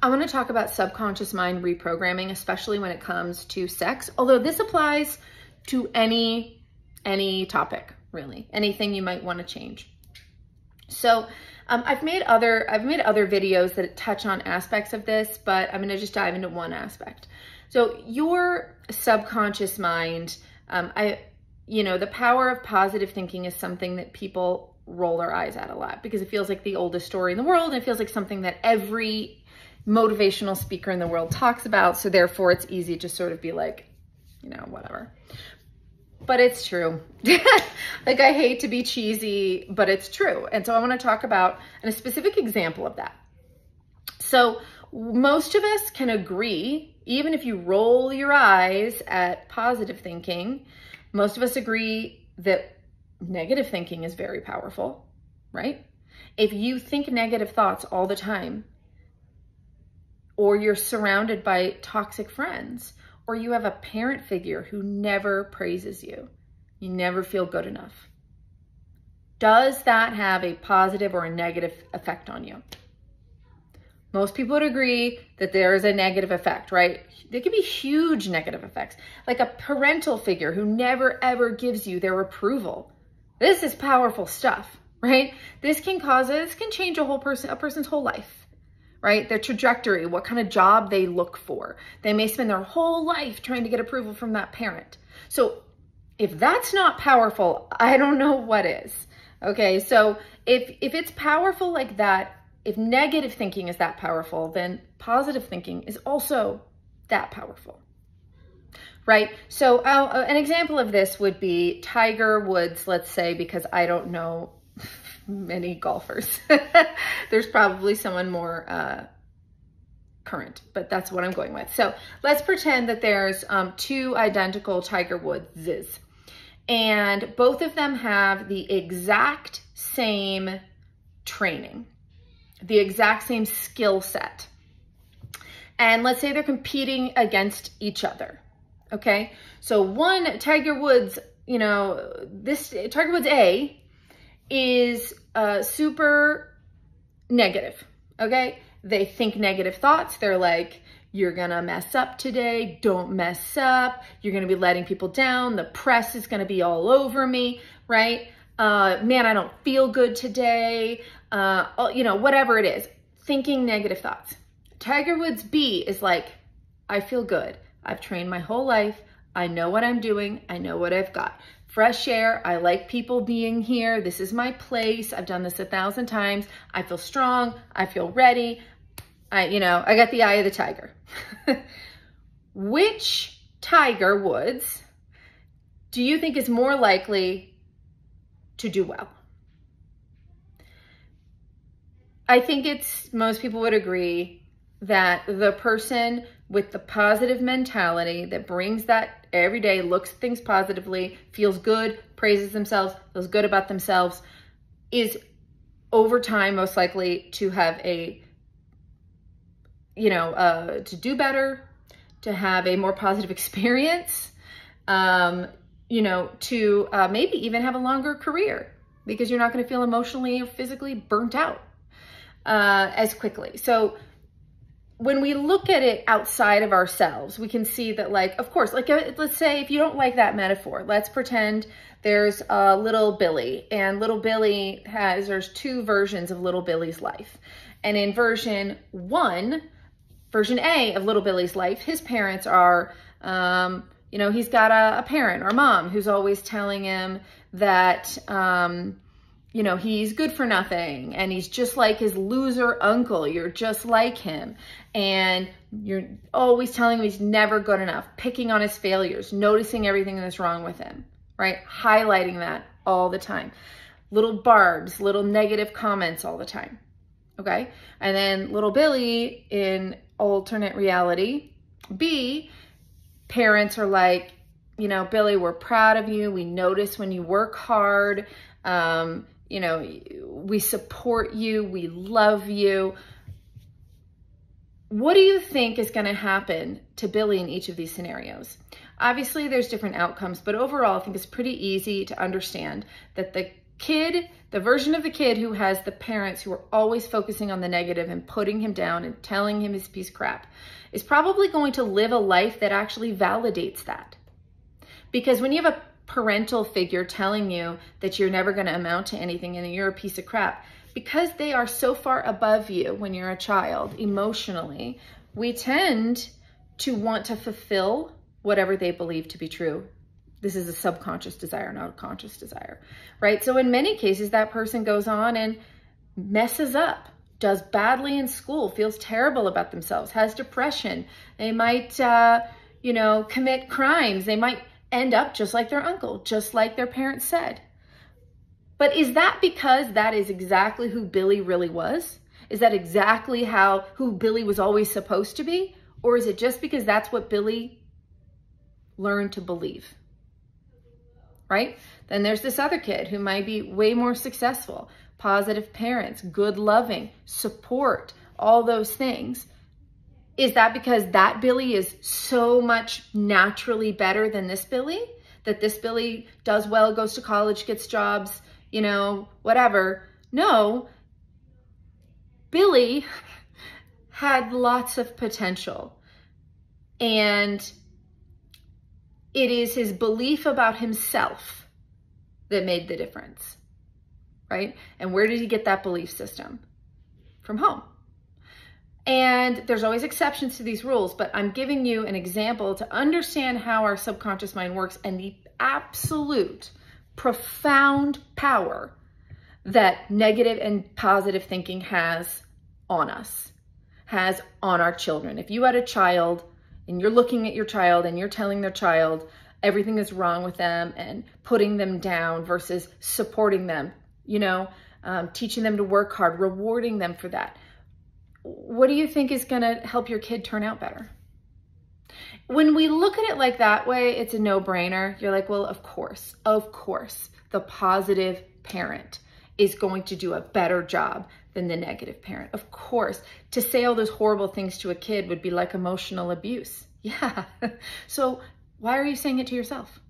I want to talk about subconscious mind reprogramming, especially when it comes to sex, although this applies to any topic, really, anything you might want to change. So I've made other videos that touch on aspects of this, but I'm going to just dive into one aspect. So your subconscious mind, the power of positive thinking is something that people roll their eyes at a lot because it feels like the oldest story in the world. And it feels like something that every motivational speaker in the world talks about. So therefore it's easy to sort of be like, whatever. But it's true. Like, I hate to be cheesy, but it's true. And so I want to talk about a specific example of that. So most of us can agree, even if you roll your eyes at positive thinking, most of us agree that negative thinking is very powerful, right? If you think negative thoughts all the time, or you're surrounded by toxic friends, or you have a parent figure who never praises you, you never feel good enough, does that have a positive or a negative effect on you? Most people would agree that there is a negative effect, right? There can be huge negative effects, like a parental figure who never ever gives you their approval. This is powerful stuff, right? This can change a person's whole life. Right? Their trajectory, what kind of job they look for. They may spend their whole life trying to get approval from that parent. So if that's not powerful, I don't know what is. Okay, so if it's powerful like that, if negative thinking is that powerful, then positive thinking is also that powerful. Right? So an example of this would be Tiger Woods, let's say, because I don't know many golfers. There's probably someone more current, but that's what I'm going with. So let's pretend that there's two identical Tiger Woodses, and both of them have the exact same training, the exact same skill set. And let's say they're competing against each other. Okay. So Tiger Woods A is super negative, okay? They think negative thoughts. They're like, you're gonna mess up today, don't mess up. You're gonna be letting people down. The press is gonna be all over me, right? Man, I don't feel good today. Whatever it is, thinking negative thoughts. Tiger Woods B is like, I feel good. I've trained my whole life. I know what I'm doing. I know what I've got. Fresh air. I like people being here. This is my place. I've done this 1,000 times. I feel strong. I feel ready. I got the eye of the tiger. Which Tiger Woods do you think is more likely to do well? I think most people would agree that the person with the positive mentality that brings that every day, looks at things positively, feels good, praises themselves, feels good about themselves, is over time most likely to have to do better, to have a more positive experience, to maybe even have a longer career because you're not going to feel emotionally or physically burnt out as quickly. So when we look at it outside of ourselves, we can see that, like, of course, like, let's say if you don't like that metaphor, let's pretend there's little Billy, and little Billy there's two versions of little Billy's life. And in version A of little Billy's life, his parents are, he's got a parent or mom who's always telling him that, he's good for nothing and he's just like his loser uncle. You're just like him. And you're always telling him he's never good enough, picking on his failures, noticing everything that's wrong with him, right? Highlighting that all the time. Little barbs, little negative comments all the time, okay? And then little Billy in alternate reality B, parents are like, Billy, we're proud of you. We notice when you work hard. We support you. We love you. What do you think is going to happen to Billy in each of these scenarios? Obviously, there's different outcomes, but overall, I think it's pretty easy to understand that the kid, the version of the kid who has the parents who are always focusing on the negative and putting him down and telling him his piece of crap, is probably going to live a life that actually validates that. Because when you have a parental figure telling you that you're never going to amount to anything and that you're a piece of crap, because they are so far above you when you're a child emotionally, we tend to want to fulfill whatever they believe to be true. This is a subconscious desire, not a conscious desire, right? So in many cases, that person goes on and messes up, does badly in school, feels terrible about themselves, has depression. They might, commit crimes. They might end up just like their uncle, just like their parents said. But is that because that is exactly who Billy really was? Is that exactly who Billy was always supposed to be? Or is it just because that's what Billy learned to believe? Right? Then there's this other kid who might be way more successful, positive parents, good loving, support, all those things. Is that because that Billy is so much naturally better than this Billy? That this Billy does well, goes to college, gets jobs, whatever. No, Billy had lots of potential. And it is his belief about himself that made the difference, right? And where did he get that belief system? From home. And there's always exceptions to these rules, but I'm giving you an example to understand how our subconscious mind works and the absolute profound power that negative and positive thinking has on us, has on our children. If you had a child and you're looking at your child and you're telling their child everything is wrong with them and putting them down versus supporting them, teaching them to work hard, rewarding them for that, what do you think is going to help your kid turn out better? When we look at it like that way, it's a no-brainer. You're like, well, of course, the positive parent is going to do a better job than the negative parent. Of course, to say all those horrible things to a kid would be like emotional abuse. Yeah. So why are you saying it to yourself?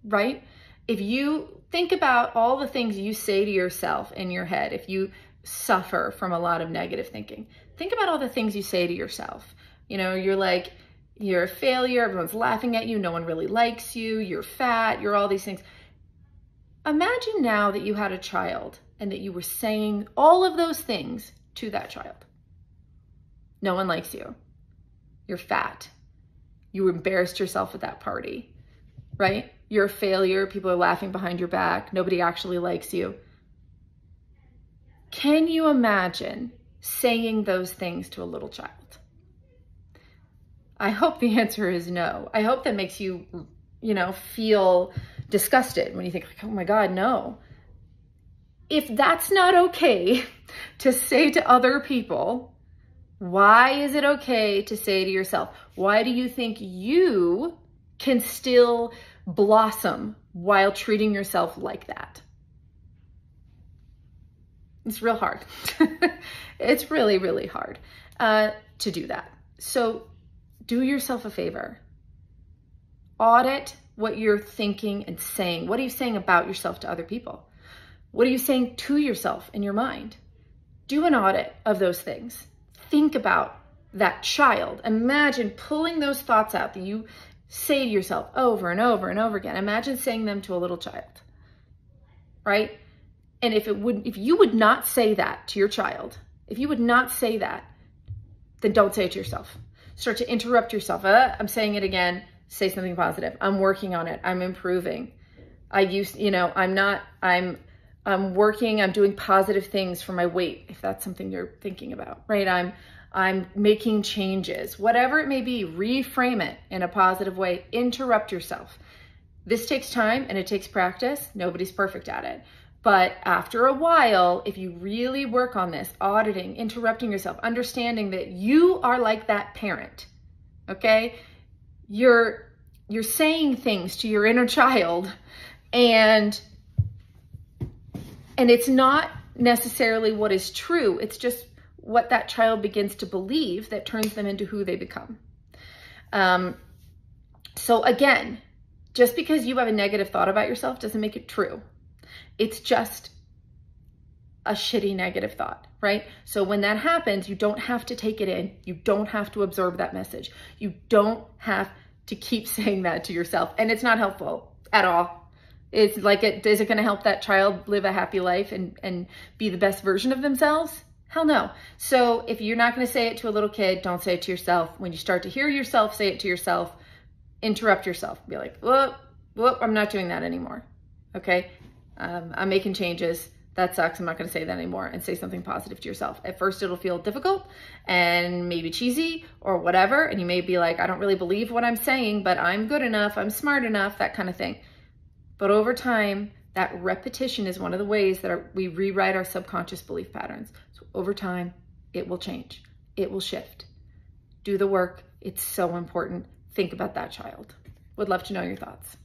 Right? If you think about all the things you say to yourself in your head, if you suffer from a lot of negative thinking, think about all the things you say to yourself. You're like, you're a failure, everyone's laughing at you, no one really likes you, you're fat, you're all these things. Imagine now that you had a child and that you were saying all of those things to that child. No one likes you. You're fat. You embarrassed yourself at that party, right? You're a failure. People are laughing behind your back. Nobody actually likes you. Can you imagine saying those things to a little child? I hope the answer is no. I hope that makes you, feel disgusted when you think, oh my God, no. If that's not okay to say to other people, why is it okay to say to yourself? Why do you think you can still blossom while treating yourself like that? It's real hard. It's really, really hard to do that. So do yourself a favor. Audit what you're thinking and saying. What are you saying about yourself to other people? What are you saying to yourself in your mind? Do an audit of those things. Think about that child. Imagine pulling those thoughts out that you say to yourself over and over and over again. Imagine saying them to a little child, right? And if you would not say that to your child, if you would not say that, then don't say it to yourself. Start to interrupt yourself. I'm saying it again. Say something positive. I'm working on it. I'm improving. I'm working, I'm doing positive things for my weight, if that's something you're thinking about, right? I'm making changes, whatever it may be, reframe it in a positive way, interrupt yourself. This takes time and it takes practice. Nobody's perfect at it. But after a while, if you really work on this, auditing, interrupting yourself, understanding that you are like that parent, okay? You're saying things to your inner child and it's not necessarily what is true. It's just what that child begins to believe that turns them into who they become. So again, just because you have a negative thought about yourself doesn't make it true. It's just a shitty negative thought, right? So when that happens, you don't have to take it in. You don't have to absorb that message. You don't have to keep saying that to yourself. And it's not helpful at all. It's like, is it going to help that child live a happy life and be the best version of themselves? Hell no. So if you're not going to say it to a little kid, don't say it to yourself. When you start to hear yourself say it to yourself, interrupt yourself. Be like, whoop, I'm not doing that anymore. Okay. I'm making changes. That sucks. I'm not going to say that anymore, and say something positive to yourself. At first it'll feel difficult and maybe cheesy or whatever. And you may be like, I don't really believe what I'm saying, but I'm good enough. I'm smart enough, that kind of thing. But over time, that repetition is one of the ways that we rewrite our subconscious belief patterns. So over time, it will change. It will shift. Do the work. It's so important. Think about that child. Would love to know your thoughts.